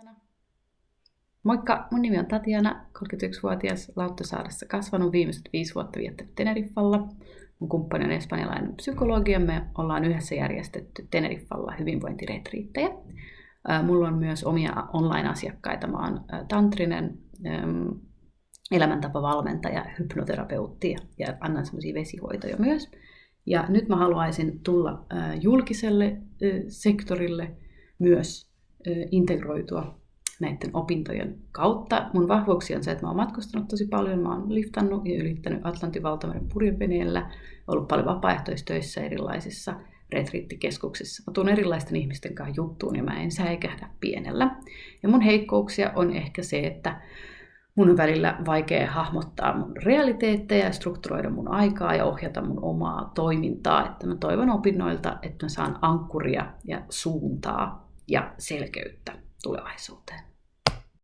Tatjana. Moikka, mun nimi on Tatjana, 31-vuotias Lauttasaaressa kasvanut, viimeiset 5 vuotta viettänyt Teneriffalla. Mun kumppani on espanjalainen psykologi ja me ollaan yhdessä järjestetty Teneriffalla hyvinvointiretriittejä. Mulla on myös omia online-asiakkaita. Mä oon tantrinen elämäntapavalmentaja, hypnoterapeutti ja annan semmoisia vesihoitoja myös. Ja nyt mä haluaisin tulla julkiselle sektorille myös integroitua näiden opintojen kautta. Mun vahvuuksia on se, että mä oon matkustanut tosi paljon. Mä oon liftannut ja ylittänyt Atlantin valtameren purjeveneellä, ollut paljon vapaaehtoistöissä erilaisissa retriittikeskuksissa. Mä tuun erilaisten ihmisten kanssa juttuun ja mä en säikähdä pienellä. Ja mun heikkouksia on ehkä se, että mun on välillä vaikea hahmottaa mun realiteetteja, strukturoida mun aikaa ja ohjata mun omaa toimintaa. Että mä toivon opinnoilta, että mä saan ankkuria ja suuntaa ja selkeyttä tulevaisuuteen.